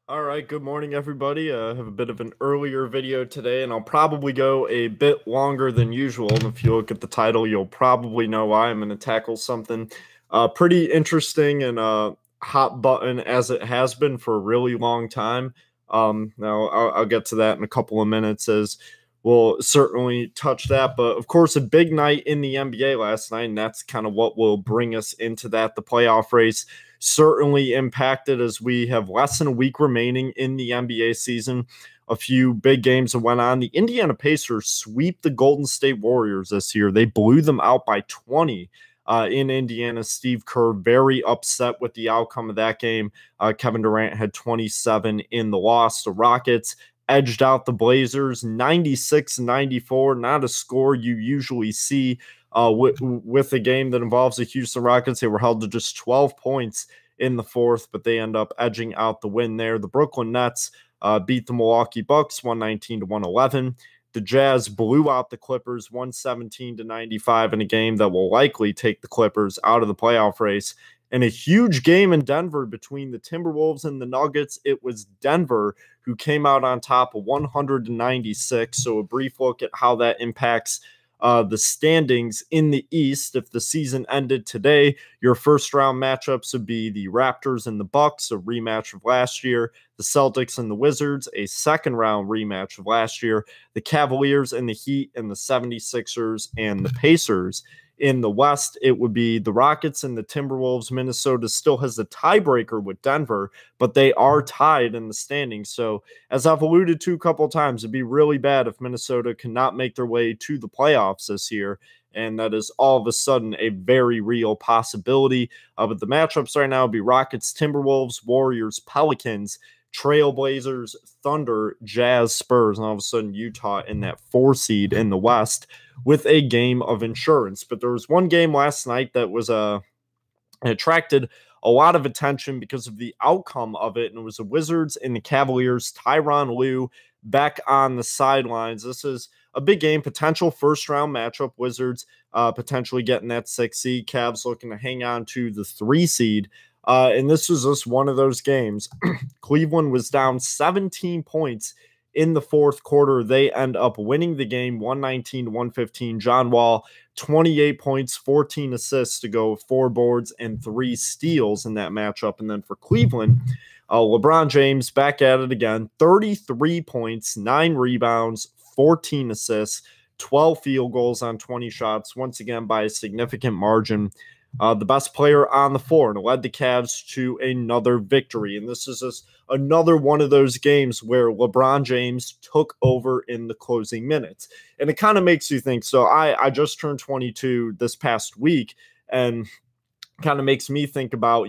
All right, good morning, everybody. I have a bit of an earlier video today, and I'll probably go a bit longer than usual. And if you look at the title, you'll probably know why. I'm going to tackle something pretty interesting and hot button as it has been for a really long time. Now, I'll get to that in a couple of minutes as we'll certainly touch that. But of course, a big night in the NBA last night, and that's kind of what will bring us into that. The playoff race certainly impacted as we have less than a week remaining in the NBA season. A few big games that went on. The Indiana Pacers sweep the Golden State Warriors this year. They blew them out by 20 in Indiana. Steve Kerr very upset with the outcome of that game. Kevin Durant had 27 in the loss. The Rockets edged out the Blazers 96-94. Not a score you usually see with a game that involves the Houston Rockets. They were held to just 12 points in the fourth, but they end up edging out the win there. The Brooklyn Nets beat the Milwaukee Bucks 119-111. The Jazz blew out the Clippers 117-95 in a game that will likely take the Clippers out of the playoff race. And a huge game in Denver between the Timberwolves and the Nuggets. It was Denver who came out on top 196. So a brief look at how that impacts the standings in the East. If the season ended today, your first round matchups would be the Raptors and the Bucks, a rematch of last year, the Celtics and the Wizards, a second round rematch of last year, the Cavaliers and the Heat, and the 76ers and the Pacers. In the West, it would be the Rockets and the Timberwolves. Minnesota still has the tiebreaker with Denver, but they are tied in the standings. So, as I've alluded to a couple of times, it'd be really bad if Minnesota cannot make their way to the playoffs this year. And that is all of a sudden a very real possibility. But the matchups right now would be Rockets, Timberwolves, Warriors, Pelicans, Trailblazers, Thunder, Jazz, Spurs, and all of a sudden Utah in that 4 seed in the West with a game of insurance. But there was one game last night that was attracted a lot of attention because of the outcome of it, and it was the Wizards and the Cavaliers. Tyronn Lue back on the sidelines. This is a big game, potential first-round matchup. Wizards potentially getting that 6 seed. Cavs looking to hang on to the 3 seed. And this was just one of those games. Cleveland was down 17 points in the fourth quarter. They end up winning the game 119-115. John Wall, 28 points, 14 assists to go, 4 boards and 3 steals in that matchup. And then for Cleveland, LeBron James back at it again, 33 points, 9 rebounds, 14 assists, 12 field goals on 20 shots, once again by a significant margin. The best player on the floor, and led the Cavs to another victory. And this is just another one of those games where LeBron James took over in the closing minutes. And it kind of makes you think, so I just turned 22 this past week, and kind of makes me think about,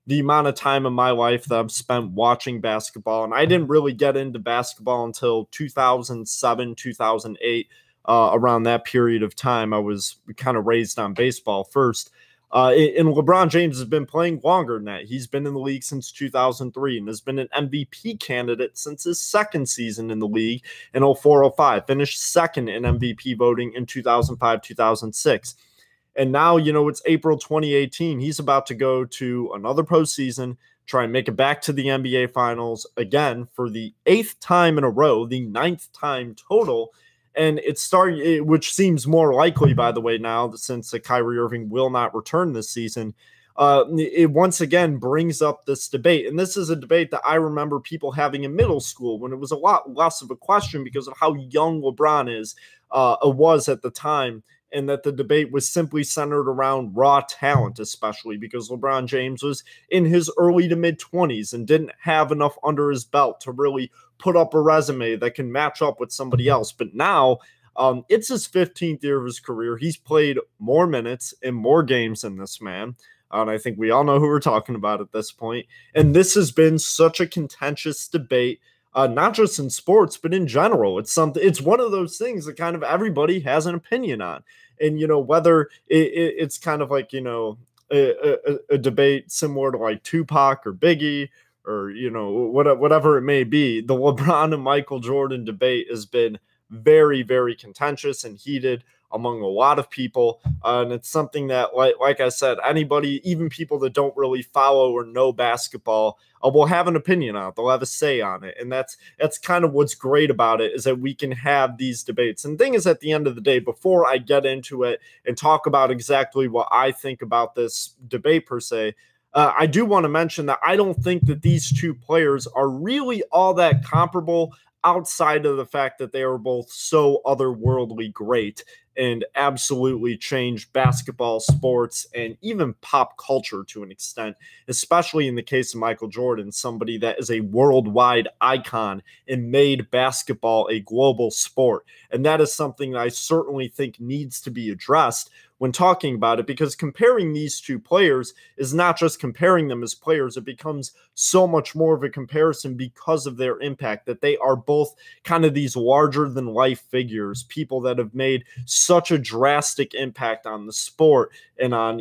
the amount of time in my life that I've spent watching basketball. And I didn't really get into basketball until 2007, 2008, around that period of time. I was kind of raised on baseball first. And LeBron James has been playing longer than that. He's been in the league since 2003 and has been an MVP candidate since his second season in the league in 04-05. Finished second in MVP voting in 2005-2006. And now, it's April 2018. He's about to go to another postseason, try and make it back to the NBA Finals again for the 8th time in a row, the 9th time total. And it's starting, which seems more likely, by the way, now since Kyrie Irving will not return this season. It once again brings up this debate. And this is a debate that I remember people having in middle school when it was a lot less of a question because of how young LeBron was at the time. And that the debate was simply centered around raw talent, especially because LeBron James was in his early to mid-20s and didn't have enough under his belt to really put up a resume that can match up with somebody else. But now it's his 15th year of his career. He's played more minutes in more games than this man. And I think we all know who we're talking about at this point. And this has been such a contentious debate. Not just in sports, but in general. It's one of those things that kind of everybody has an opinion on. And, whether it's kind of like, a debate similar to like Tupac or Biggie or, whatever it may be, the LeBron and Michael Jordan debate has been very, very contentious and heated among a lot of people. And it's something that, like I said, anybody, even people that don't really follow or know basketball, will have an opinion on it. They'll have a say on it. And that's kind of what's great about it, is that we can have these debates. And the thing is, at the end of the day, before I get into it and talk about exactly what I think about this debate per se, I do want to mention that I don't think that these two players are really all that comparable, outside of the fact that they are both so otherworldly great and absolutely changed basketball, sports, and even pop culture to an extent, especially in the case of Michael Jordan, somebody that is a worldwide icon and made basketball a global sport. And that is something that I certainly think needs to be addressed when talking about it, because comparing these two players is not just comparing them as players. It becomes so much more of a comparison because of their impact, that they are both kind of these larger than life figures, people that have made such a drastic impact on the sport and on,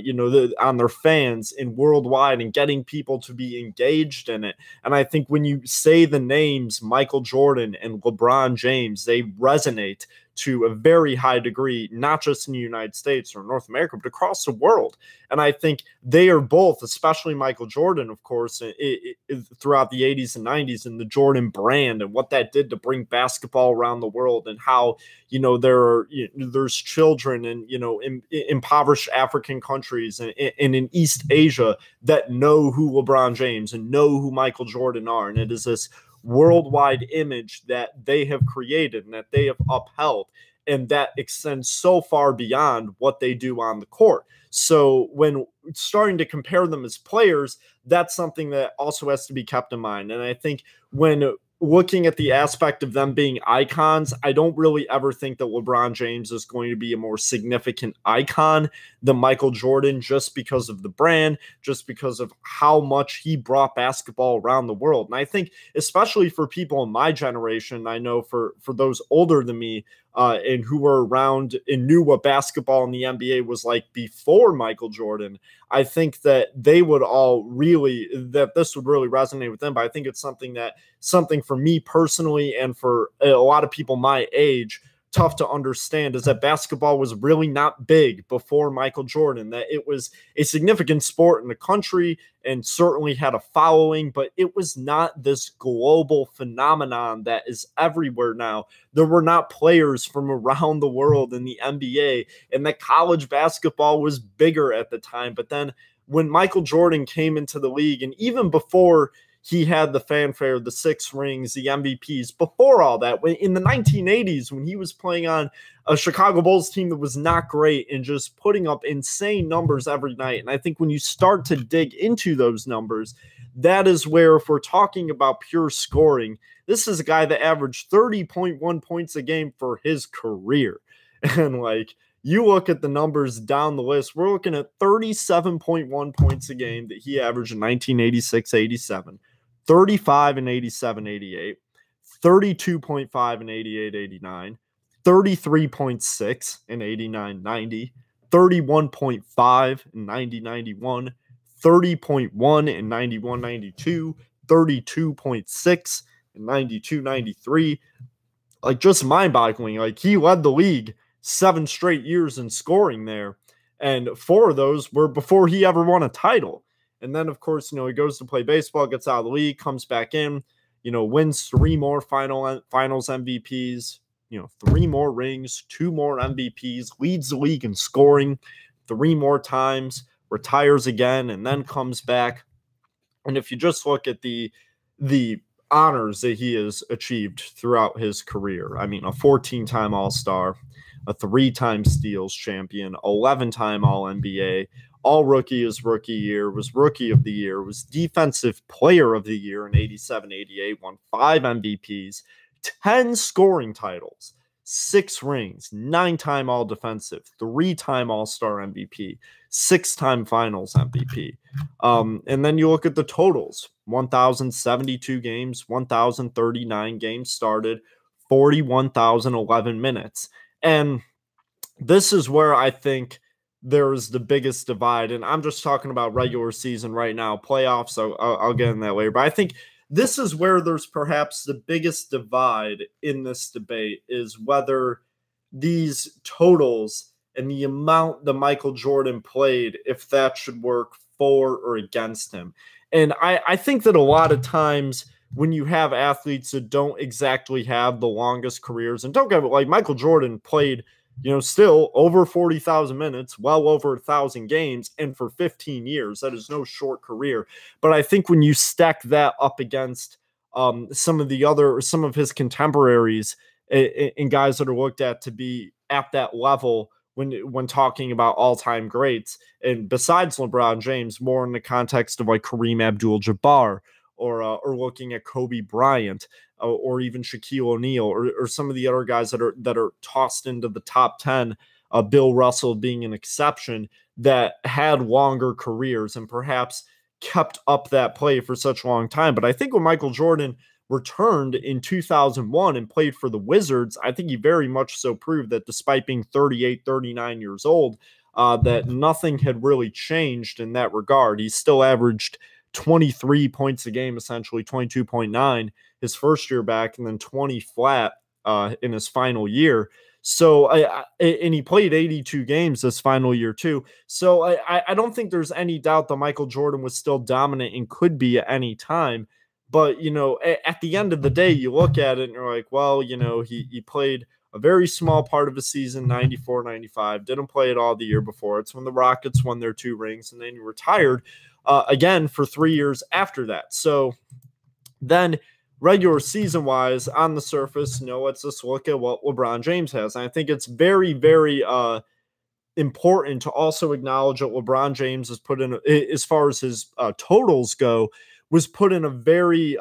on their fans and worldwide, and getting people to be engaged in it. And I think when you say the names Michael Jordan and LeBron James, they resonate to a very high degree, not just in the United States or North America, but across the world. And I think they are both, especially Michael Jordan, of course, throughout the 80s and 90s, and the Jordan brand and what that did to bring basketball around the world, and how, there's children in impoverished African countries and in East Asia that know who LeBron James and know who Michael Jordan are. And it is this worldwide image that they have created and that they have upheld, and that extends so far beyond what they do on the court. So when starting to compare them as players, that's something that also has to be kept in mind. And I think when looking at the aspect of them being icons, I don't really ever think that LeBron James is going to be a more significant icon than Michael Jordan, just because of the brand, just because of how much he brought basketball around the world. And I think, especially for people in my generation, I know for those older than me, and who were around and knew what basketball in the NBA was like before Michael Jordan, I think that they would all that this would really resonate with them. But I think it's something for me personally, and for a lot of people my age, tough to understand, is that basketball was really not big before Michael Jordan, that it was a significant sport in the country and certainly had a following, but it was not this global phenomenon that is everywhere now. There were not players from around the world in the NBA, and that college basketball was bigger at the time. But then when Michael Jordan came into the league, and even before he had the fanfare, the 6 rings, the MVPs, before all that, when in the 1980s, when he was playing on a Chicago Bulls team that was not great and just putting up insane numbers every night. And I think when you start to dig into those numbers, that is where, if we're talking about pure scoring, this is a guy that averaged 30.1 points a game for his career. And you look at the numbers down the list, we're looking at 37.1 points a game that he averaged in 1986-87, 35 in 87-88, 32.5 in 88-89, 33.6 in 89-90, 31.5 in 90-91, 30.1 in 91-92, 32.6 in 92-93. Just mind-boggling. He led the league 7 straight years in scoring there, and 4 of those were before he ever won a title. And then, of course, he goes to play baseball, gets out of the league, comes back in, wins 3 more finals MVPs, 3 more rings, 2 more MVPs, leads the league in scoring 3 more times, retires again, and then comes back. And if you just look at the honors that he has achieved throughout his career, I mean, a 14-time All-Star, a 3-time Steals champion, 11-time All-NBA, All-Rookie his rookie year, was Rookie of the Year, was Defensive Player of the Year in 87-88, won 5 MVPs, 10 scoring titles, 6 rings, 9-time All-Defensive, 3-time All-Star MVP, 6-time Finals MVP. And then you look at the totals, 1,072 games, 1,039 games started, 41,011 minutes. And this is where I think there's the biggest divide. And I'm just talking about regular season right now, playoffs, so I'll get in that later. But I think this is where there's perhaps the biggest divide in this debate, is whether these totals and the amount that Michael Jordan played, if that should work for or against him. And I think that a lot of times when you have athletes that don't exactly have the longest careers, and don't get it, like Michael Jordan played, still over 40,000 minutes, well over 1,000 games, and for 15 years. That is no short career. But I think when you stack that up against some of his contemporaries and guys that are looked at to be at that level when talking about all-time greats, and besides LeBron James, more in the context of like Kareem Abdul-Jabbar, or looking at Kobe Bryant, or even Shaquille O'Neal, or some of the other guys that are tossed into the top 10, Bill Russell being an exception, that had longer careers and perhaps kept up that play for such a long time. But I think when Michael Jordan returned in 2001 and played for the Wizards, I think he very much so proved that despite being 38, 39 years old, that nothing had really changed in that regard. He still averaged 23 points a game, essentially 22.9 his first year back, and then 20 flat in his final year. So, and he played 82 games this final year too. So I don't think there's any doubt that Michael Jordan was still dominant and could be at any time. But, at the end of the day, you look at it and you're like, well, he played a very small part of the season, 94, 95, didn't play it all the year before. It's when the Rockets won their 2 rings, and then he retired again for 3 years after that. So then regular season wise, on the surface, let's just look at what LeBron James has. And I think it's very, very important to also acknowledge that LeBron James has put in, as far as his totals go, was put in a very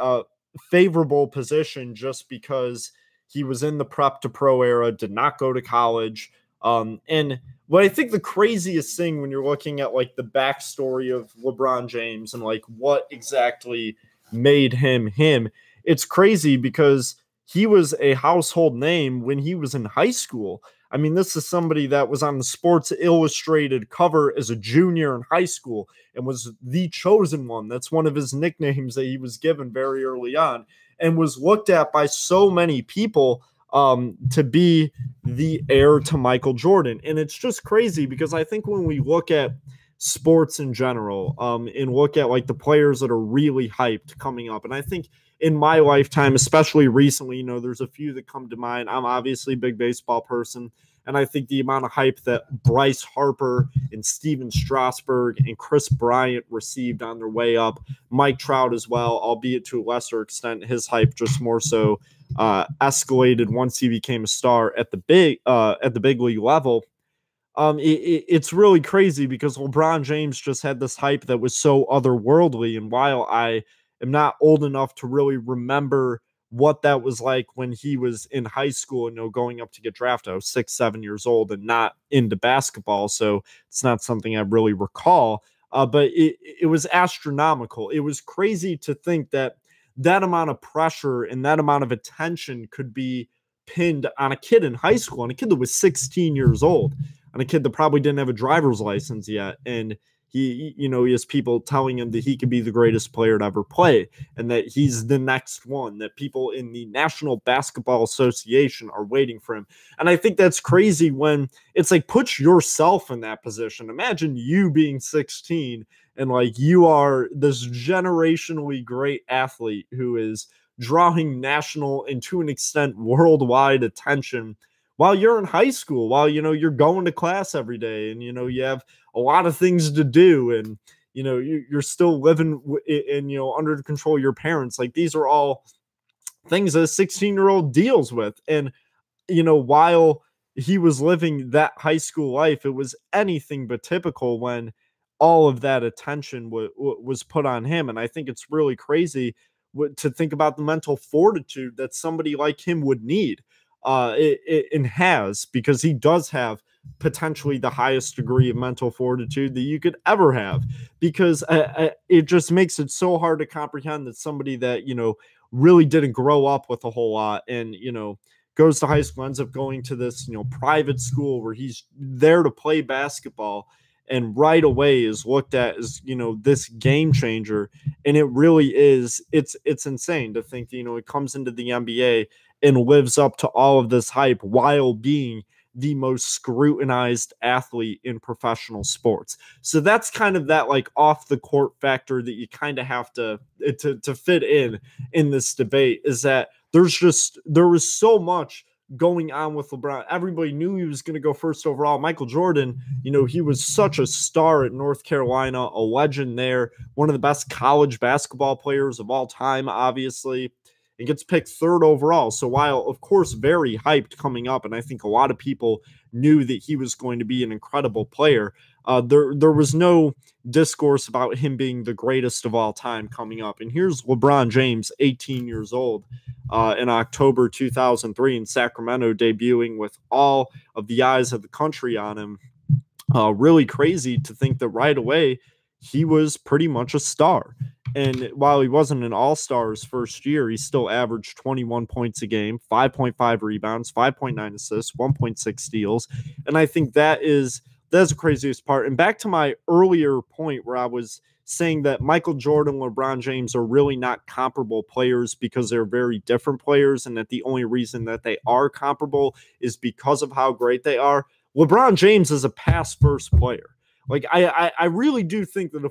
favorable position just because he was in the prep to pro era, did not go to college. And what I think the craziest thing when you're looking at like the backstory of LeBron James and like what exactly made him, it's crazy because he was a household name when he was in high school. I mean, this is somebody that was on the Sports Illustrated cover as a junior in high school and was the chosen one. That's one of his nicknames that he was given very early on, and was looked at by so many people to be the heir to Michael Jordan. And it's just crazy because I think when we look at sports in general, and look at like the players that are really hyped coming up, and I think in my lifetime, especially recently, there's a few that come to mind. I'm obviously a big baseball person, and I think the amount of hype that Bryce Harper and Steven Strasburg and Chris Bryant received on their way up, Mike Trout as well, albeit to a lesser extent, his hype just more so escalated once he became a star at the big league level. It's really crazy because LeBron James just had this hype that was so otherworldly. And while I am not old enough to really remember what that was like when he was in high school, going up to get drafted, I was 6, 7 years old and not into basketball. So it's not something I really recall. But it was astronomical. It was crazy to think that amount of pressure and that amount of attention could be pinned on a kid in high school, on a kid that was 16 years old, on a kid that probably didn't have a driver's license yet. And he has people telling him that he could be the greatest player to ever play and that he's the next one, that people in the National Basketball Association are waiting for him. And I think that's crazy when it's like, put yourself in that position. Imagine you being 16 and like you are this generationally great athlete who is drawing national and to an extent worldwide attention while you're in high school, while, you're going to class every day and, you have a lot of things to do and, you're still living in, under control of your parents. Like these are all things that a 16-year-old deals with. And, while he was living that high school life, it was anything but typical when all of that attention was put on him. And I think it's really crazy to think about the mental fortitude that somebody like him would need. And has, because he does have potentially the highest degree of mental fortitude that you could ever have, because it just makes it so hard to comprehend that somebody that, really didn't grow up with a whole lot and, goes to high school, ends up going to this, private school where he's there to play basketball and right away is looked at as, this game changer. And it really is, it's insane to think, it comes into the NBA and lives up to all of this hype while being the most scrutinized athlete in professional sports. So that's kind of that like off the court factor that you kind of have to fit in this debate, is that there was so much going on with LeBron. Everybody knew he was going to go first overall. Michael Jordan, he was such a star at North Carolina, a legend there, one of the best college basketball players of all time, obviously, and gets picked third overall. So while, of course, very hyped coming up, and I think a lot of people knew that he was going to be an incredible player, there was no discourse about him being the greatest of all time coming up. And here's LeBron James, 18 years old, in October 2003 in Sacramento, debuting with all of the eyes of the country on him. Really crazy to think that right away he was pretty much a star. And while he wasn't an all-star his first year, he still averaged 21 points a game, 5.5 rebounds, 5.9 assists, 1.6 steals. And I think that's the craziest part. And back to my earlier point where I was saying that Michael Jordan and LeBron James are really not comparable players because they're very different players, and that the only reason that they are comparable is because of how great they are. LeBron James is a pass-first player. Like, I really do think that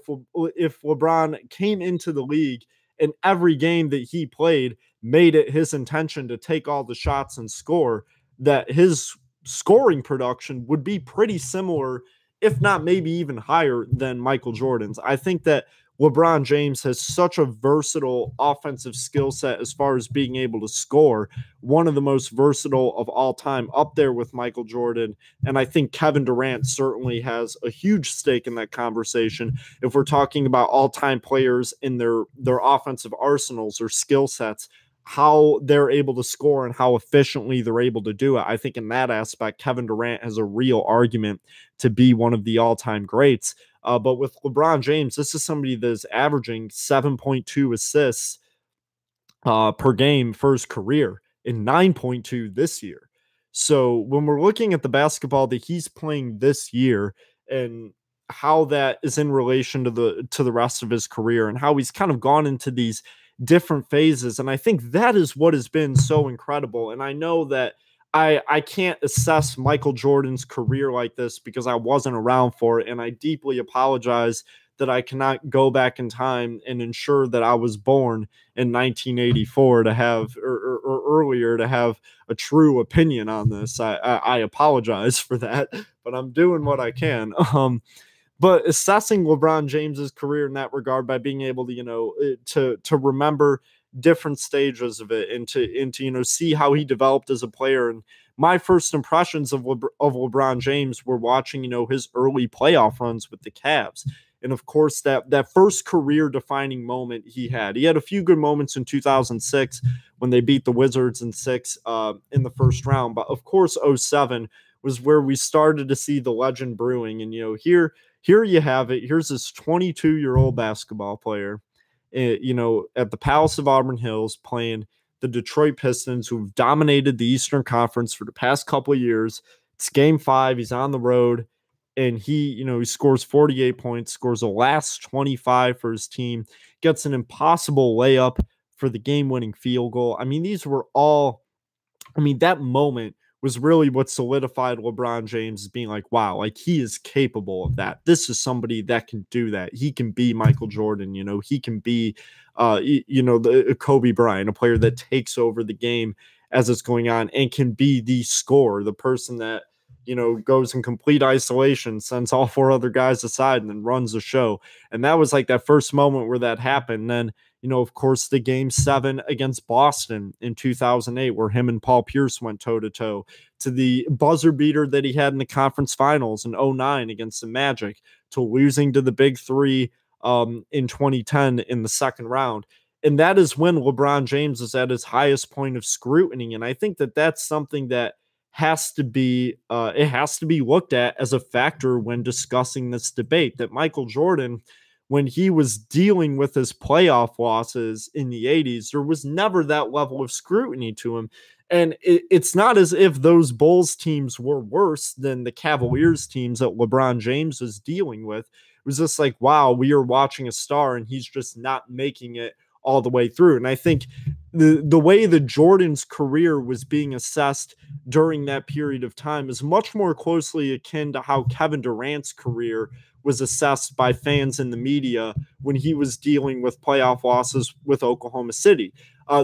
if LeBron came into the league and every game that he played made it his intention to take all the shots and score, that his scoring production would be pretty similar, if not maybe even higher than Michael Jordan's. I think that LeBron James has such a versatile offensive skill set as far as being able to score, one of the most versatile of all time, up there with Michael Jordan. And I think Kevin Durant certainly has a huge stake in that conversation if we're talking about all-time players in their offensive arsenals or skill sets, how they're able to score and how efficiently they're able to do it. I think in that aspect, Kevin Durant has a real argument to be one of the all-time greats. But with LeBron James, this is somebody that is averaging 7.2 assists per game for his career and 9.2 this year. So when we're looking at the basketball that he's playing this year and how that is in relation to the rest of his career and how he's kind of gone into these different phases, and I think that is what has been so incredible. And I know that I can't assess Michael Jordan's career like this because I wasn't around for it, and I deeply apologize that I cannot go back in time and ensure that I was born in 1984 to have or earlier to have a true opinion on this. I apologize for that, but I'm doing what I can. But assessing LeBron James's career in that regard by being able to, to remember different stages of it and to see how he developed as a player. And my first impressions of LeBron James were watching, his early playoff runs with the Cavs. And of course, that first career defining moment he had a few good moments in 2006 when they beat the Wizards in 6 in the first round. But of course, 2007 was where we started to see the legend brewing. And, here you have it. Here's this 22-year-old basketball player, at the Palace of Auburn Hills playing the Detroit Pistons, who've dominated the Eastern Conference for the past couple of years. It's game 5. He's on the road, and he scores 48 points, scores the last 25 for his team, gets an impossible layup for the game-winning field goal. I mean, that moment was really what solidified LeBron James as being like, wow, like he is capable of that. This is somebody that can do that. He can be Michael Jordan, he can be, the Kobe Bryant, a player that takes over the game as it's going on and can be the scorer, the person that, goes in complete isolation, sends all 4 other guys aside and then runs the show. And that was like that first moment where that happened. And then, of course, the game 7 against Boston in 2008, where him and Paul Pierce went toe-to-toe, to the buzzer beater that he had in the conference finals in 2009 against the Magic, to losing to the Big 3 in 2010 in the second round. And that is when LeBron James is at his highest point of scrutiny. And I think that that's something that has to be looked at as a factor when discussing this debate, that Michael Jordan, when he was dealing with his playoff losses in the 80s, there was never that level of scrutiny to him. And it's not as if those Bulls teams were worse than the Cavaliers teams that LeBron James was dealing with. It was just like, wow, we are watching a star and he's just not making it all the way through. And I think the way that Jordan's career was being assessed during that period of time is much more closely akin to how Kevin Durant's career was assessed by fans in the media when he was dealing with playoff losses with Oklahoma City.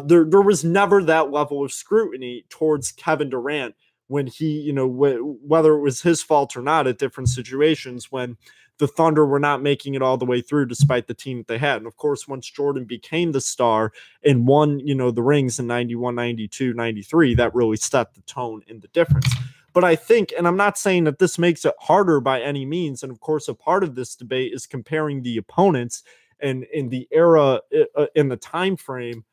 There was never that level of scrutiny towards Kevin Durant when he, whether it was his fault or not at different situations when the Thunder were not making it all the way through despite the team that they had. And of course, once Jordan became the star and won, the rings in 91, 92, 93, that really set the tone and the difference. But I think, and I'm not saying that this makes it harder by any means, and of course, a part of this debate is comparing the opponents and in the era, in the time frame.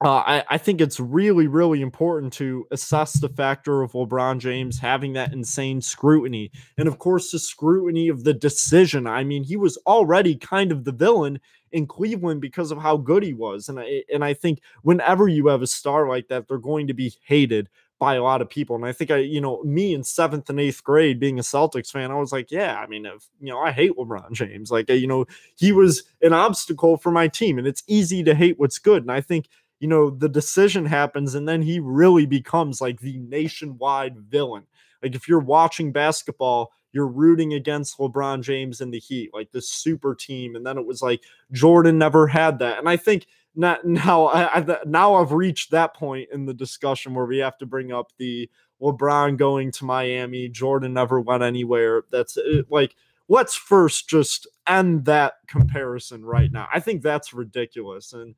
I think it's really, really important to assess the factor of LeBron James having that insane scrutiny. And of course, the scrutiny of the decision. I mean, he was already kind of the villain in Cleveland because of how good he was. And I think whenever you have a star like that, they're going to be hated by a lot of people. And I think me in 7th and 8th grade being a Celtics fan, I was like, yeah, I mean, I hate LeBron James. Like, he was an obstacle for my team and it's easy to hate what's good. And I think, the decision happens and then he really becomes like the nationwide villain. Like if you're watching basketball, you're rooting against LeBron James and the Heat, like this super team. And then it was like Jordan never had that. And I think now I've reached that point in the discussion where we have to bring up the LeBron going to Miami. Jordan never went anywhere. That's like, let's first just end that comparison right now. I think that's ridiculous. And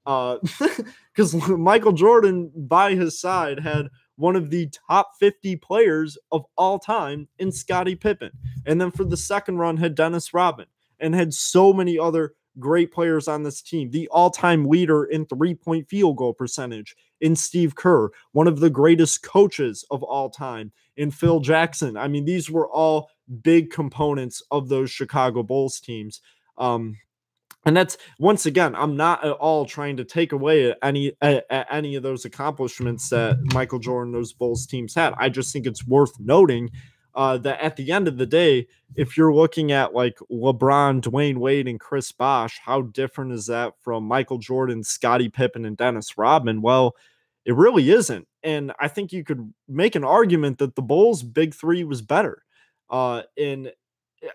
because Michael Jordan by his side had one of the top 50 players of all time in Scottie Pippen. And then for the second run had Dennis Rodman and had so many other great players on this team. The all-time leader in three-point field goal percentage in Steve Kerr, one of the greatest coaches of all time in Phil Jackson. I mean, these were all big components of those Chicago Bulls teams. And that's, once again, I'm not at all trying to take away any of those accomplishments that Michael Jordan, those Bulls teams had. I just think it's worth noting that at the end of the day, if you're looking at like LeBron, Dwayne Wade, and Chris Bosh, how different is that from Michael Jordan, Scottie Pippen, and Dennis Rodman? Well, it really isn't. And I think you could make an argument that the Bulls' big three was better. And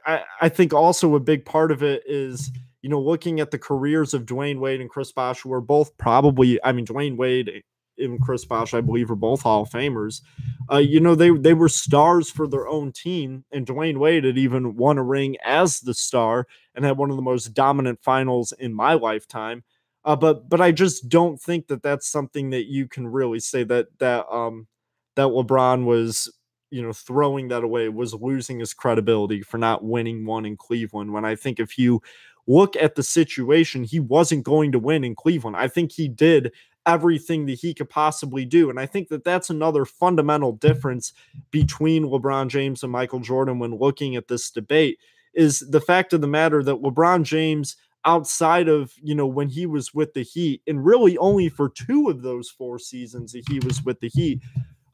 I think also a big part of it is, looking at the careers of Dwayne Wade and Chris Bosh, who are both probably, Dwayne Wade and Chris Bosh, I believe, are both Hall of Famers. They were stars for their own team, and Dwayne Wade had even won a ring as the star and had one of the most dominant finals in my lifetime. But I just don't think that that's something that you can really say that LeBron was, throwing that away, was losing his credibility for not winning one in Cleveland. When I think if you look at the situation, he wasn't going to win in Cleveland. I think he did everything that he could possibly do. And I think that that's another fundamental difference between LeBron James and Michael Jordan when looking at this debate is the fact of the matter that LeBron James, outside of, when he was with the Heat, and really only for 2 of those 4 seasons that he was with the Heat,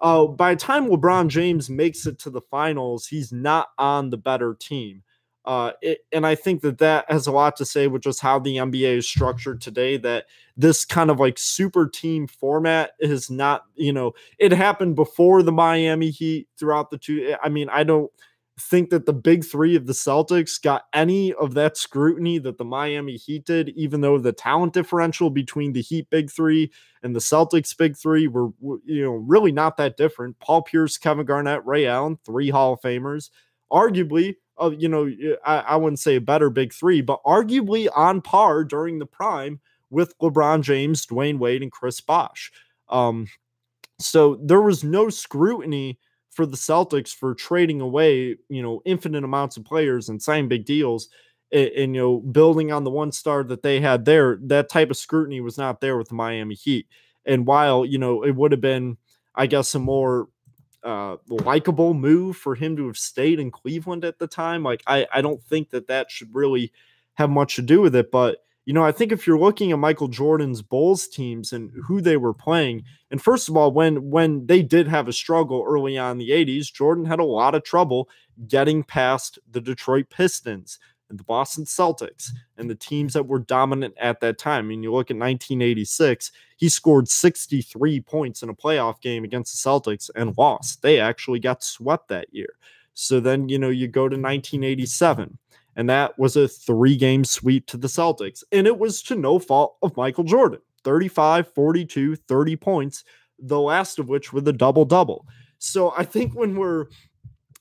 by the time LeBron James makes it to the finals, he's not on the better team. And I think that has a lot to say with just how the NBA is structured today, that this kind of like super team format is not, it happened before the Miami Heat throughout the 2. I don't think that the big 3 of the Celtics got any of that scrutiny that the Miami Heat did, even though the talent differential between the Heat big 3 and the Celtics big 3 were, really not that different. Paul Pierce, Kevin Garnett, Ray Allen, 3 Hall of Famers, arguably, I wouldn't say a better big 3, but arguably on par during the prime with LeBron James, Dwayne Wade, and Chris Bosh. So there was no scrutiny for the Celtics for trading away, infinite amounts of players and signing big deals and building on the one star that they had there. That type of scrutiny was not there with the Miami Heat. And while, it would have been, I guess, a more likable move for him to have stayed in Cleveland at the time, like I don't think that should really have much to do with it. But I think if you're looking at Michael Jordan's Bulls teams and who they were playing, and first of all, when they did have a struggle early on in the 80s, Jordan had a lot of trouble getting past the Detroit Pistons, and the Boston Celtics and the teams that were dominant at that time. I mean, you look at 1986, he scored 63 points in a playoff game against the Celtics and lost. They actually got swept that year. So then, you go to 1987, and that was a 3-game sweep to the Celtics. And it was to no fault of Michael Jordan. 35, 42, 30 points, the last of which were the double-double. So I think when we're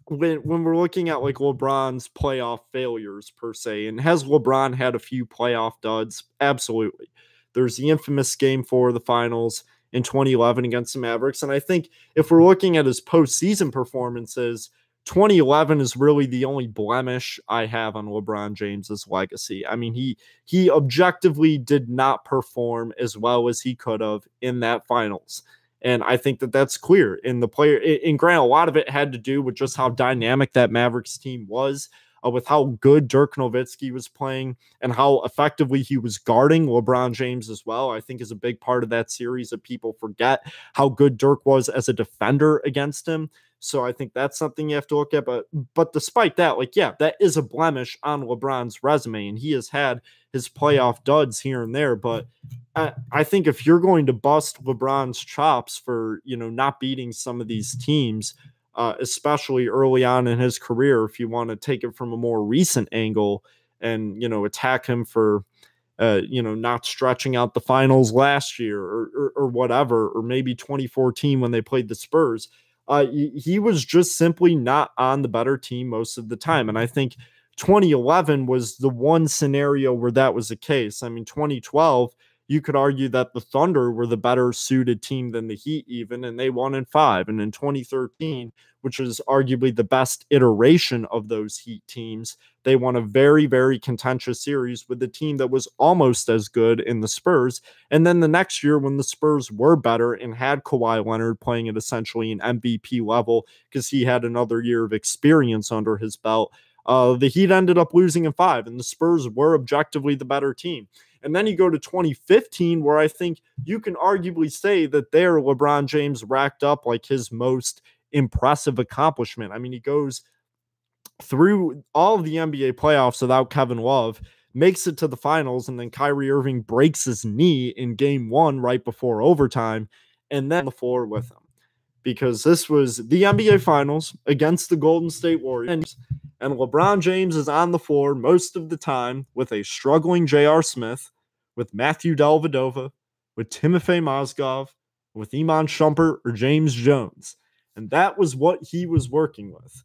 looking at like LeBron's playoff failures per se, and has LeBron had a few playoff duds? Absolutely. There's the infamous Game 4 of the finals in 2011 against the Mavericks. And I think if we're looking at his postseason performances, 2011 is really the only blemish I have on LeBron James's legacy. I mean, he objectively did not perform as well as he could have in that finals. And I think that that's clear in the player. And granted, a lot of it had to do with just how dynamic that Mavericks team was, with how good Dirk Nowitzki was playing and how effectively he was guarding LeBron James as well. I think is a big part of that series that people forget how good Dirk was as a defender against him. So I think that's something you have to look at. But despite that, that is a blemish on LeBron's resume, and he has had his playoff duds here and there. But I think if you're going to bust LeBron's chops for, not beating some of these teams, especially early on in his career, if you want to take it from a more recent angle and, attack him for, not stretching out the finals last year or whatever, or maybe 2014 when they played the Spurs, he was just simply not on the better team most of the time. And I think 2011 was the one scenario where that was the case. I mean, 2012, you could argue that the Thunder were the better suited team than the Heat even, and they won in 5. And in 2013, which is arguably the best iteration of those Heat teams, they won a very, very contentious series with a team that was almost as good in the Spurs. And then the next year when the Spurs were better and had Kawhi Leonard playing at essentially an MVP level because he had another year of experience under his belt, the Heat ended up losing in 5, and the Spurs were objectively the better team. And then you go to 2015, where I think you can arguably say that there LeBron James racked up like his most impressive accomplishment. I mean, he goes through all of the NBA playoffs without Kevin Love, makes it to the finals, and then Kyrie Irving breaks his knee in Game 1 right before overtime, and then the floor with him. Because this was the NBA Finals against the Golden State Warriors, and LeBron James is on the floor most of the time with a struggling J.R. Smith, with Matthew Dellavedova, with Timofey Mozgov, with Iman Shumpert or James Jones. And that was what he was working with.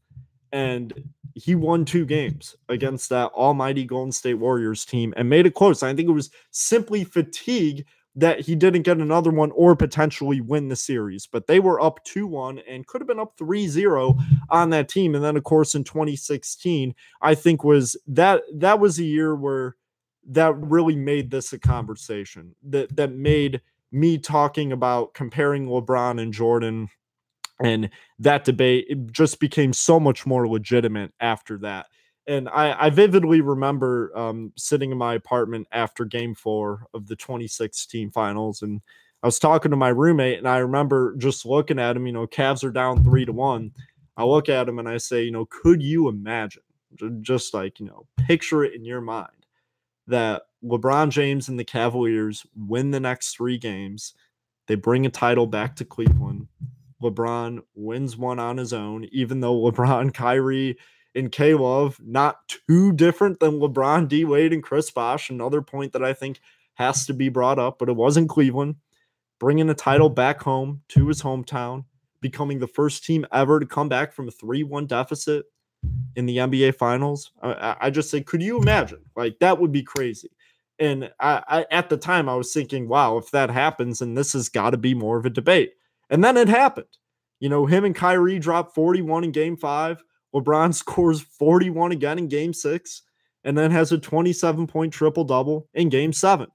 And he won 2 games against that almighty Golden State Warriors team and made it close. I think it was simply fatigue that he didn't get another one or potentially win the series. But they were up 2-1 and could have been up 3-0 on that team. And then, of course, in 2016, I think that was a year where that really made this a conversation that made me talking about comparing LeBron and Jordan, and that debate, it just became so much more legitimate after that. And I vividly remember sitting in my apartment after Game 4 of the 2016 finals, and I was talking to my roommate, and I remember just looking at him, Cavs are down 3-1. I look at him and I say, could you imagine, just picture it in your mind, that LeBron James and the Cavaliers win the next 3 games. They bring a title back to Cleveland. LeBron wins one on his own, even though LeBron, Kyrie, and K-Love, not too different than LeBron, D-Wade, and Chris Bosh. Another point that I think has to be brought up, but it was in Cleveland. Bringing a title back home to his hometown, becoming the first team ever to come back from a 3-1 deficit in the NBA Finals. I just say, could you imagine? That would be crazy. And I at the time, I was thinking, wow, if that happens, then this has got to be more of a debate. And then it happened. Him and Kyrie dropped 41 in Game 5. LeBron scores 41 again in Game 6, and then has a 27-point triple-double in Game 7.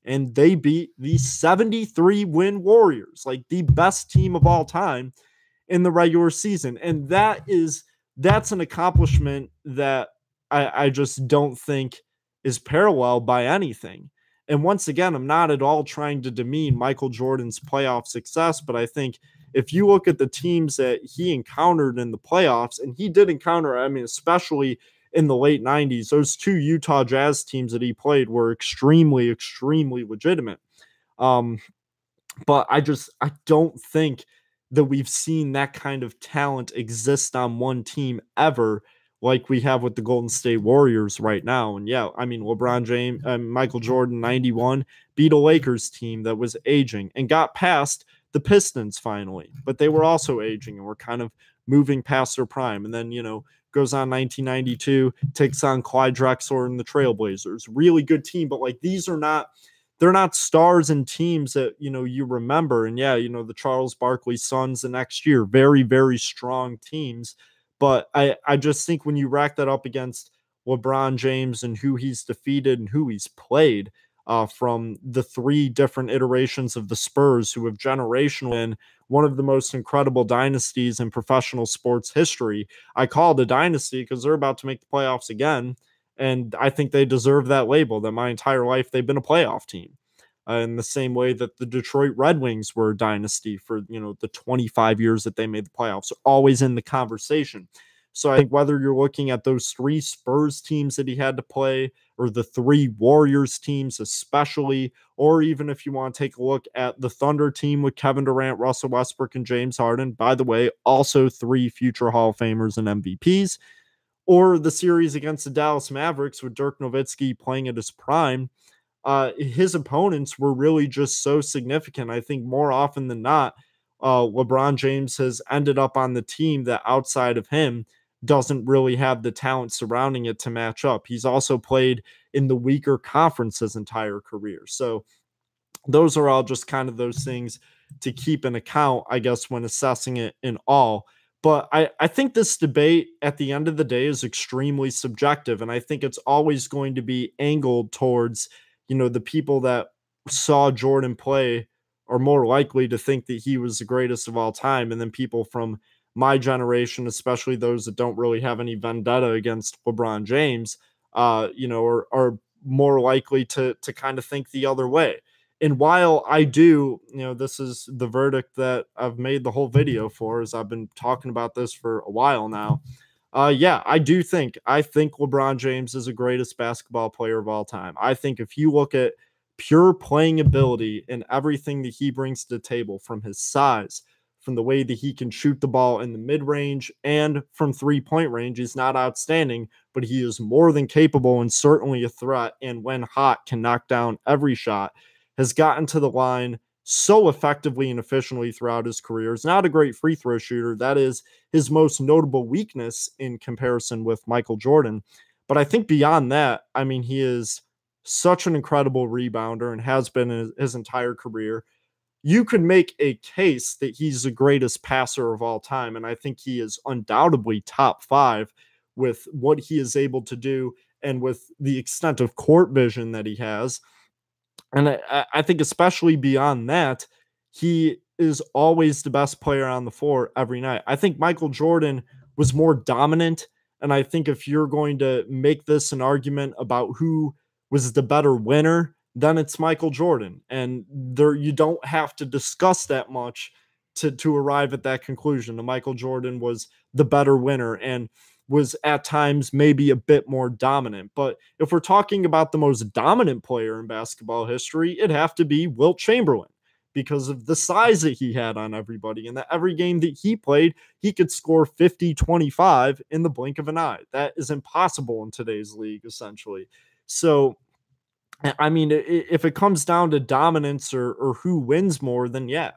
And they beat the 73-win Warriors, the best team of all time in the regular season. And that's an accomplishment that I just don't think is paralleled by anything. And once again, I'm not at all trying to demean Michael Jordan's playoff success, but I think if you look at the teams that he encountered in the playoffs, and he did encounter, especially in the late 90s. Those two Utah Jazz teams that he played were extremely, extremely legitimate. Um, but I don't think that we've seen that kind of talent exist on one team ever like we have with the Golden State Warriors right now. And yeah, I mean, LeBron James, Michael Jordan, 91, beat a Lakers team that was aging and got past the Pistons finally, but they were also aging and were kind of moving past their prime. And then, goes on 1992, takes on Clyde Drexler and the Trailblazers. Really good team, but like they're not stars and teams that, you remember. And yeah, the Charles Barkley Suns the next year, very, very strong teams. But I just think when you rack that up against LeBron James and who he's defeated and who he's played, from the three different iterations of the Spurs, who have generationally been one of the most incredible dynasties in professional sports history. I call it a dynasty because they're about to make the playoffs again. And I think they deserve that label, that my entire life they've been a playoff team. In the same way that the Detroit Red Wings were a dynasty for, the 25 years that they made the playoffs, always in the conversation. So I think whether you're looking at those three Spurs teams that he had to play, or the three Warriors teams especially, or even if you want to take a look at the Thunder team with Kevin Durant, Russell Westbrook, and James Harden, by the way, also three future Hall of Famers and MVPs, or the series against the Dallas Mavericks with Dirk Nowitzki playing at his prime, his opponents were really just so significant. I think more often than not, LeBron James has ended up on the team that outside of him doesn't really have the talent surrounding it to match up. He's also played in the weaker conference his entire career. So those are all just kind of those things to keep in account, I guess, when assessing it in all. But I think this debate at the end of the day is extremely subjective. And I think it's always going to be angled towards, the people that saw Jordan play are more likely to think that he was the greatest of all time. And then people from my generation, especially those that don't really have any vendetta against LeBron James, are more likely to kind of think the other way. And while I do, this is the verdict that I've made the whole video for, as I've been talking about this for a while now. Yeah, I think LeBron James is the greatest basketball player of all time. I think if you look at pure playing ability and everything that he brings to the table, from his size, from the way that he can shoot the ball in the mid-range and from three-point range, he's not outstanding, but he is more than capable and certainly a threat, and when hot can knock down every shot, has gotten to the line so effectively and efficiently throughout his career. He's not a great free throw shooter. That is his most notable weakness in comparison with Michael Jordan. But I think beyond that, I mean, he is such an incredible rebounder and has been his entire career. You could make a case that he's the greatest passer of all time. And I think he is undoubtedly top 5 with what he is able to do and with the extent of court vision that he has. And I think especially beyond that, he is always the best player on the floor every night. I think Michael Jordan was more dominant. And I think if you're going to make this an argument about who was the better winner, then it's Michael Jordan. And there, you don't have to discuss that much to arrive at that conclusion. The Michael Jordan was the better winner and was at times maybe a bit more dominant. But if we're talking about the most dominant player in basketball history, it'd have to be Wilt Chamberlain, because of the size that he had on everybody, and that every game that he played, he could score 50-25 in the blink of an eye. That is impossible in today's league, essentially. So, I mean, if it comes down to dominance or who wins more, then yeah.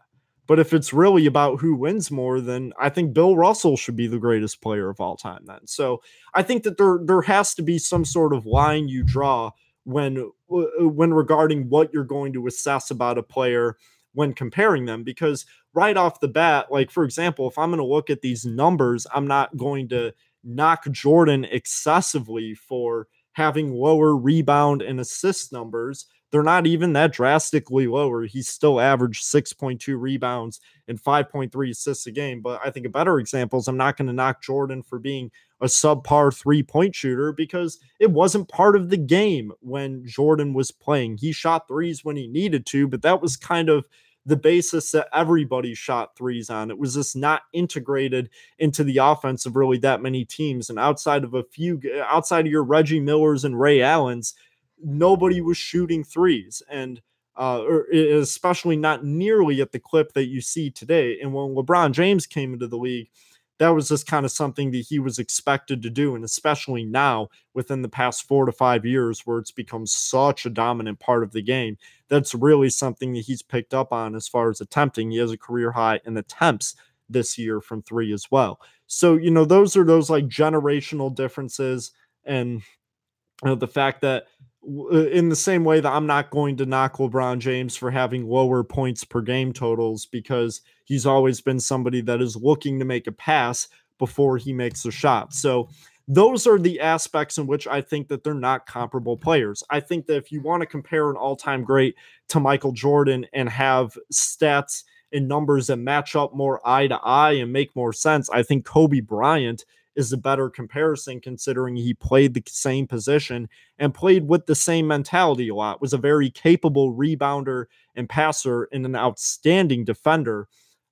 But if it's really about who wins more, then I think Bill Russell should be the greatest player of all time then. So I think that there has to be some sort of line you draw when regarding what you're going to assess about a player when comparing them, because right off the bat, like, for example, if I'm going to look at these numbers, I'm not going to knock Jordan excessively for having lower rebound and assist numbers. They're not even that drastically lower. He's still averaged 6.2 rebounds and 5.3 assists a game. But I think a better example is I'm not going to knock Jordan for being a subpar three-point shooter, because it wasn't part of the game when Jordan was playing. He shot threes when he needed to, but that was kind of the basis that everybody shot threes on. It was just not integrated into the offense of really that many teams. And outside of your Reggie Millers and Ray Allens, nobody was shooting threes. And or especially not nearly at the clip that you see today. And when LeBron James came into the league, that was just kind of something that he was expected to do. And especially now, within the past 4 to 5 years, where it's become such a dominant part of the game, that's really something that he's picked up on as far as attempting. He has a career high in attempts this year from three as well. So, those are those like generational differences. And the fact that in the same way that I'm not going to knock LeBron James for having lower points per game totals, because he's always been somebody that is looking to make a pass before he makes a shot. So those are the aspects in which I think that they're not comparable players. I think that if you want to compare an all-time great to Michael Jordan and have stats and numbers that match up more eye to eye and make more sense, I think Kobe Bryant is a better comparison, considering he played the same position and played with the same mentality a lot, was a very capable rebounder and passer and an outstanding defender,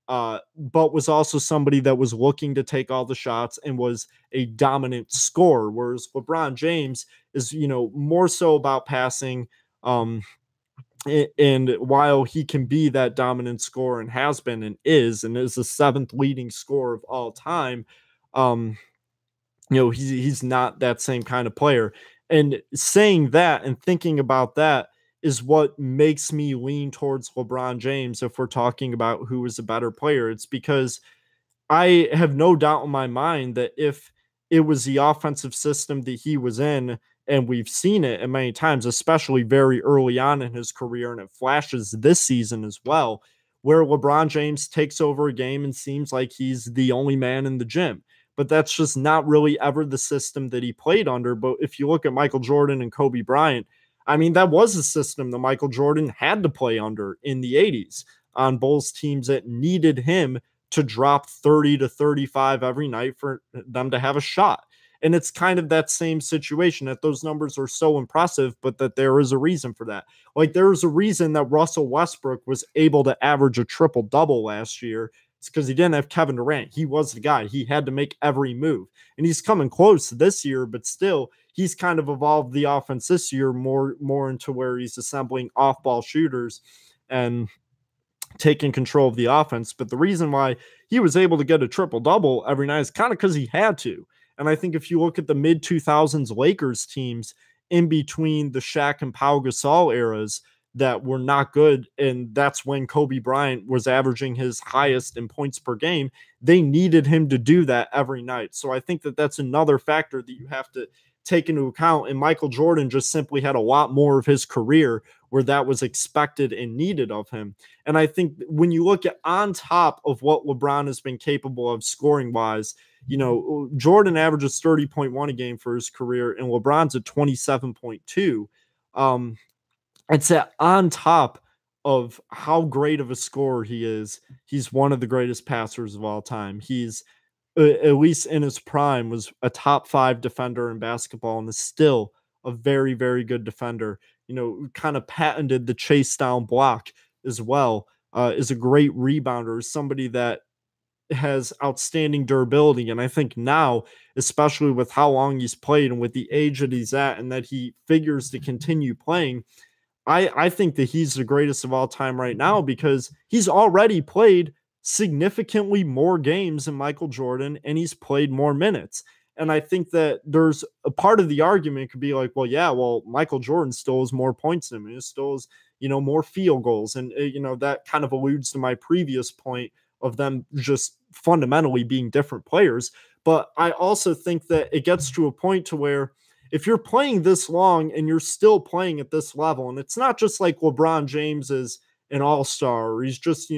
but was also somebody that was looking to take all the shots and was a dominant scorer, whereas LeBron James is, more so about passing. And while he can be that dominant scorer and has been and is the seventh leading scorer of all time, he's not that same kind of player. And saying that and thinking about that is what makes me lean towards LeBron James if we're talking about who is a better player. It's because I have no doubt in my mind that if it was the offensive system that he was in, and we've seen it many times, especially very early on in his career, and it flashes this season as well, where LeBron James takes over a game and seems like he's the only man in the gym. But that's just not really ever the system that he played under. But if you look at Michael Jordan and Kobe Bryant, I mean, that was a system that Michael Jordan had to play under in the 80s on Bulls teams that needed him to drop 30 to 35 every night for them to have a shot. And it's kind of that same situation, that those numbers are so impressive, but that there is a reason for that. Like, there's a reason that Russell Westbrook was able to average a triple-double last year. It's because he didn't have Kevin Durant. He was the guy. He had to make every move. And he's coming close this year, but still, he's kind of evolved the offense this year more into where he's assembling off-ball shooters and taking control of the offense. But the reason why he was able to get a triple-double every night is kind of because he had to. And I think if you look at the mid-2000s Lakers teams in between the Shaq and Pau Gasol eras that were not good, and that's when Kobe Bryant was averaging his highest in points per game, they needed him to do that every night. So I think that that's another factor that you have to take into account. And Michael Jordan just simply had a lot more of his career where that was expected and needed of him. And I think when you look at on top of what LeBron has been capable of scoring wise, Jordan averages 30.1 a game for his career, and LeBron's at 27.2. It's that on top of how great of a scorer he is, he's one of the greatest passers of all time. He's, at least in his prime, was a top 5 defender in basketball and is still a very, very good defender. Kind of patented the chase down block as well, is a great rebounder, is somebody that has outstanding durability. And I think now, especially with how long he's played and with the age that he's at and that he figures to continue playing, I think that he's the greatest of all time right now, because he's already played significantly more games than Michael Jordan, and he's played more minutes. And I think that there's a part of the argument could be like, well, Michael Jordan still has more points than him. He still has, more field goals. And, that kind of alludes to my previous point of them just fundamentally being different players. But I also think that it gets to a point to where if you're playing this long and you're still playing at this level, and it's not just like LeBron James is an all-star, or he's just,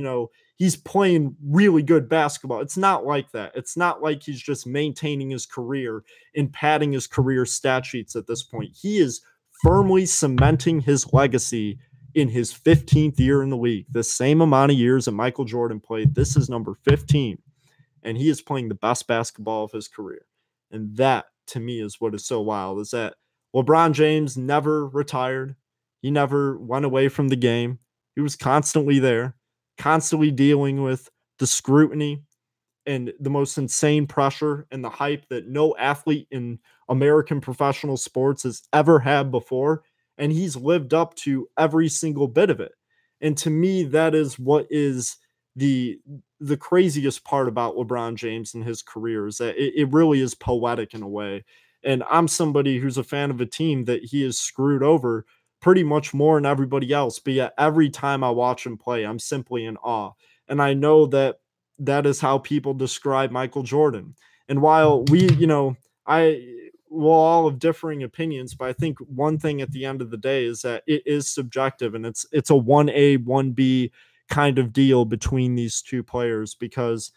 he's playing really good basketball. It's not like that. It's not like he's just maintaining his career and padding his career stat sheets at this point. He is firmly cementing his legacy in his 15th year in the league. The same amount of years that Michael Jordan played. This is number 15. And he is playing the best basketball of his career. And that, to me, is what is so wild, is that LeBron James never retired. He never went away from the game. He was constantly there. constantly dealing with the scrutiny and the most insane pressure and the hype that no athlete in American professional sports has ever had before. And he's lived up to every single bit of it. And to me, that is what is the the craziest part about LeBron James and his career is that it really is poetic in a way. And I'm somebody who's a fan of a team that he has screwed over pretty much more than everybody else. But yet every time I watch him play, I'm simply in awe. And I know that that is how people describe Michael Jordan. And while we, I will all have differing opinions, but I think one thing at the end of the day is that it is subjective, and it's a 1A, 1B kind of deal between these two players, because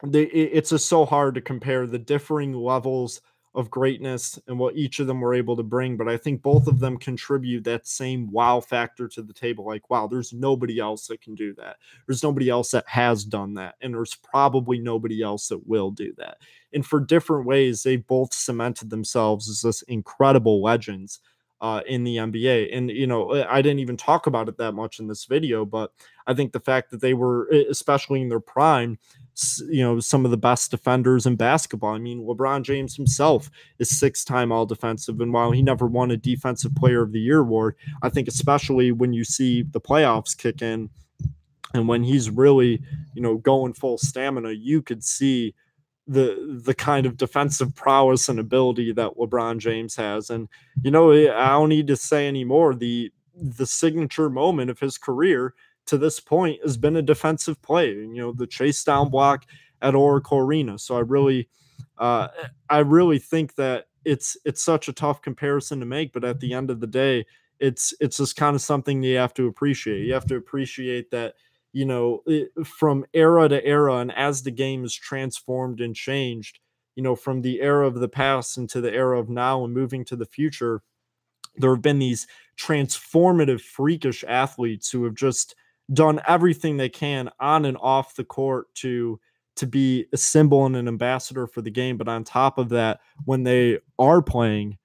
it's just so hard to compare the differing levels of greatness and what each of them were able to bring. But I think both of them contribute that same wow factor to the table. Like, wow, there's nobody else that can do that. There's nobody else that has done that. And there's probably nobody else that will do that. And for different ways, they both cemented themselves as this incredible legends in the NBA. And, I didn't even talk about it that much in this video, but I think the fact that they were, especially in their prime, some of the best defenders in basketball. I mean, LeBron James himself is 6-time all defensive. And while he never won a defensive player of the year award, I think especially when you see the playoffs kick in and when he's really, going full stamina, you could see the kind of defensive prowess and ability that LeBron James has. And, I don't need to say anymore. The signature moment of his career to this point has been a defensive play, the chase down block at Oracle Arena. So I really think that it's such a tough comparison to make, but at the end of the day, it's just kind of something you have to appreciate. You have to appreciate that, from era to era, and as the game is transformed and changed, from the era of the past into the era of now and moving to the future, there have been these transformative, freakish athletes who have just done everything they can on and off the court to be a symbol and an ambassador for the game. But on top of that, when they are playing,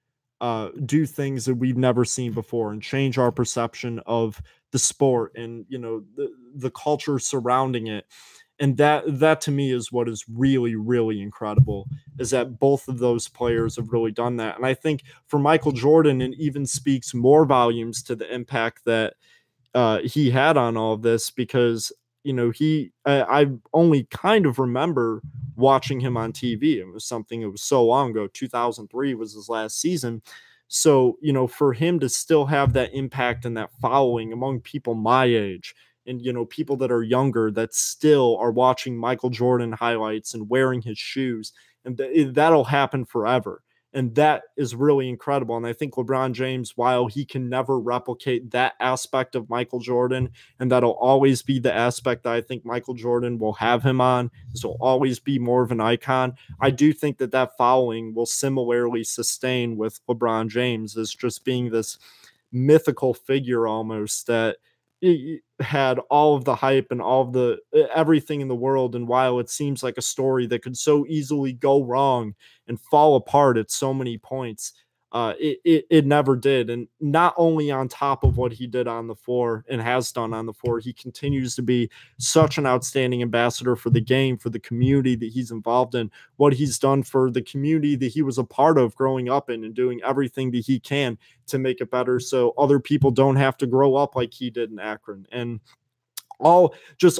do things that we've never seen before and change our perception of the sport and, the culture surrounding it. And that to me is what is really, really incredible, is that both of those players have really done that. And I think for Michael Jordan, it even speaks more volumes to the impact that he had on all of this, because I only kind of remember watching him on TV. It was something that was so long ago. 2003 was his last season. So, for him to still have that impact and that following among people my age and, people that are younger that still are watching Michael Jordan highlights and wearing his shoes, and that'll happen forever. And that is really incredible. And I think LeBron James, while he can never replicate that aspect of Michael Jordan, and that'll always be the aspect that I think Michael Jordan will have him on, this will always be more of an icon. I do think that following will similarly sustain with LeBron James as just being this mythical figure almost that had all of the hype and all of the everything in the world. And while it seems like a story that could so easily go wrong and fall apart at so many points, it never did. And not only on top of what he did on the floor and has done on the floor, he continues to be such an outstanding ambassador for the game, for the community that he's involved in, what he's done for the community that he was a part of growing up in, and doing everything that he can to make it better so other people don't have to grow up like he did in Akron. And all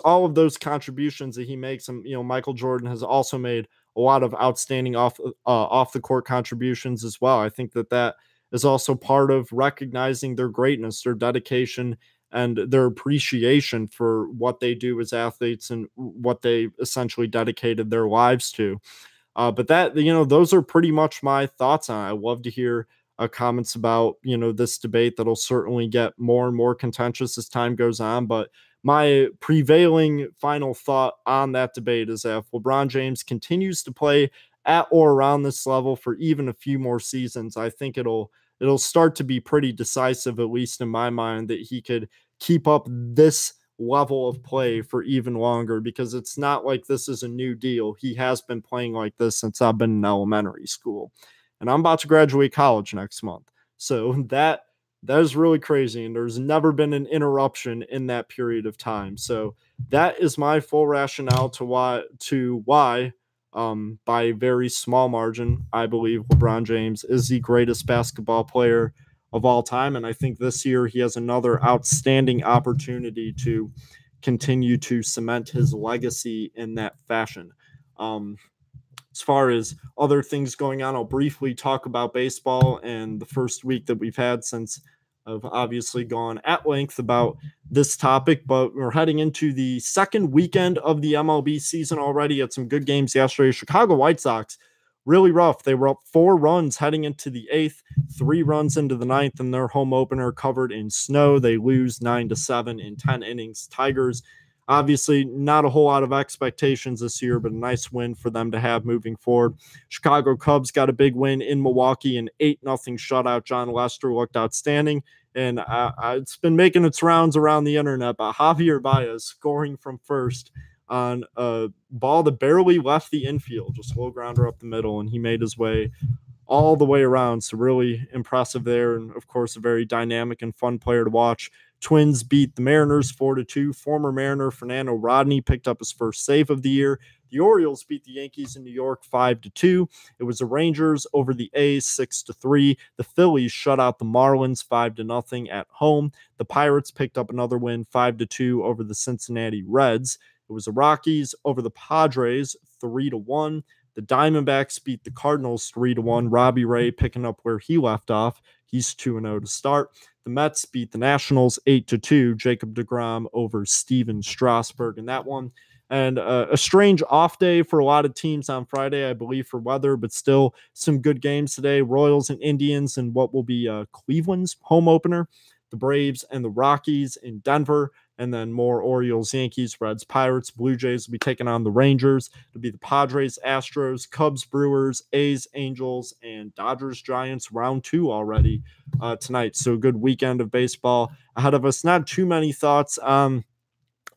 of those contributions that he makes. And Michael Jordan has also made a lot of outstanding off the court contributions as well. I think that is also part of recognizing their greatness, their dedication, and their appreciation for what they do as athletes and what they essentially dedicated their lives to. But those are pretty much my thoughts on it. I love to hear comments about this debate that'll certainly get more and more contentious as time goes on. But my prevailing final thought on that debate is that if LeBron James continues to play at or around this level for even a few more seasons, I think it'll start to be pretty decisive, at least in my mind, that he could keep up this level of play for even longer, because it's not like this is a new deal. He has been playing like this since I've been in elementary school, and I'm about to graduate college next month. So That is really crazy, and there's never been an interruption in that period of time. So that is my full rationale to why by a very small margin, I believe LeBron James is the greatest basketball player of all time. And I think this year he has another outstanding opportunity to continue to cement his legacy in that fashion. As far as other things going on, I'll briefly talk about baseball and the first week that we've had since I've obviously gone at length about this topic, but we're heading into the second weekend of the MLB season already. Had some good games yesterday. Chicago White Sox, really rough. They were up 4 runs heading into the 8th, 3 runs into the 9th, and their home opener covered in snow. They lose 9-7 in 10 innings. Tigers, obviously, not a whole lot of expectations this year, but a nice win for them to have moving forward. Chicago Cubs got a big win in Milwaukee, an 8-0 shutout. John Lester looked outstanding, and it's been making its rounds around the internet, but Javier Baez scoring from first on a ball that barely left the infield, just a little grounder up the middle, and he made his way all the way around. So really impressive there, and of course, a very dynamic and fun player to watch. Twins beat the Mariners 4-2. Former Mariner Fernando Rodney picked up his first save of the year. The Orioles beat the Yankees in New York 5-2. It was the Rangers over the A's 6-3. The Phillies shut out the Marlins 5-0 at home. The Pirates picked up another win 5-2 over the Cincinnati Reds. It was the Rockies over the Padres 3-1. The Diamondbacks beat the Cardinals 3-1. Robbie Ray picking up where he left off. He's 2-0 to start. The Mets beat the Nationals 8-2. Jacob deGrom over Steven Strasburg in that one. And a strange off day for a lot of teams on Friday, I believe, for weather, but still some good games today. Royals and Indians and what will be Cleveland's home opener. The Braves and the Rockies in Denver. And then more Orioles, Yankees, Reds, Pirates. Blue Jays will be taking on the Rangers. It'll be the Padres, Astros, Cubs, Brewers, A's, Angels, and Dodgers, Giants, round 2 already tonight. So a good weekend of baseball ahead of us. Not too many thoughts on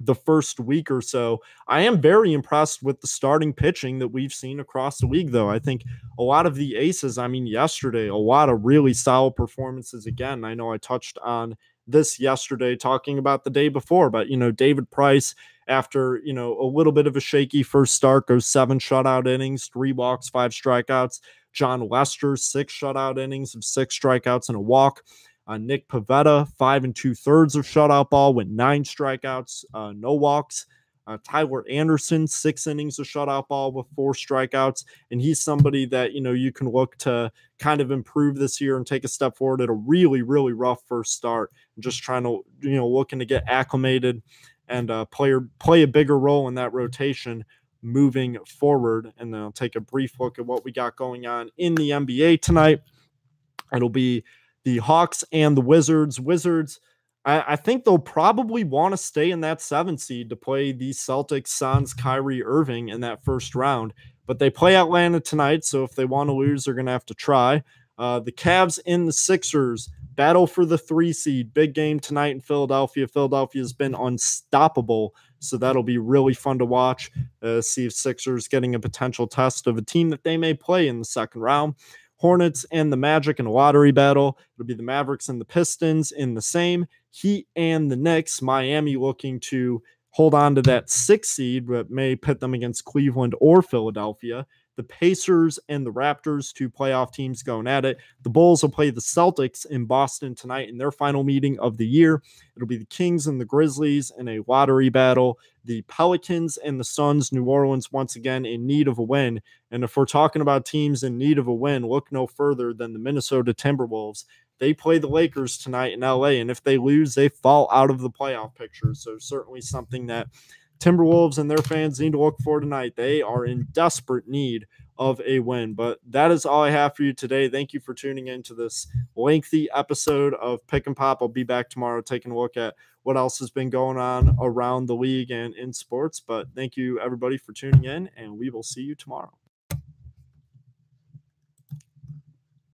the first week or so. I am very impressed with the starting pitching that we've seen across the league, though. I think a lot of the aces, yesterday, a lot of really solid performances again. I know I touched on this yesterday talking about the day before, but, David Price, after, a little bit of a shaky first start, goes 7 shutout innings, 3 walks, 5 strikeouts. John Lester, 6 shutout innings of 6 strikeouts and a walk. Nick Pivetta, 5 2/3 of shutout ball, went 9 strikeouts, no walks. Tyler Anderson, 6 innings of shutout ball with 4 strikeouts. And he's somebody that, you can look to kind of improve this year and take a step forward at a really, really rough first start. And just trying to, looking to get acclimated and play a bigger role in that rotation moving forward. And then I'll take a brief look at what we got going on in the NBA tonight. It'll be the Hawks and the Wizards. I think they'll probably want to stay in that 7 seed to play the Celtics, Suns, Kyrie Irving in that first round. But they play Atlanta tonight, so if they want to lose, they're going to have to try. The Cavs and the Sixers battle for the 3 seed. Big game tonight in Philadelphia. Philadelphia has been unstoppable, so that'll be really fun to watch. See if Sixers getting a potential test of a team that they may play in the second round. Hornets and the Magic in a lottery battle. It'll be the Mavericks and the Pistons in the same. Heat and the Knicks. Miami looking to hold on to that 6 seed, but may pit them against Cleveland or Philadelphia. The Pacers and the Raptors, 2 playoff teams going at it. The Bulls will play the Celtics in Boston tonight in their final meeting of the year. It'll be the Kings and the Grizzlies in a lottery battle. The Pelicans and the Suns, New Orleans once again in need of a win. And if we're talking about teams in need of a win, look no further than the Minnesota Timberwolves. They play the Lakers tonight in LA, and if they lose, they fall out of the playoff picture. So certainly something that Timberwolves and their fans need to look for tonight. They are in desperate need of a win. But that is all I have for you today. Thank you for tuning in to this lengthy episode of Pick and Pop. I'll be back tomorrow taking a look at what else has been going on around the league and in sports. But thank you, everybody, for tuning in, and we will see you tomorrow.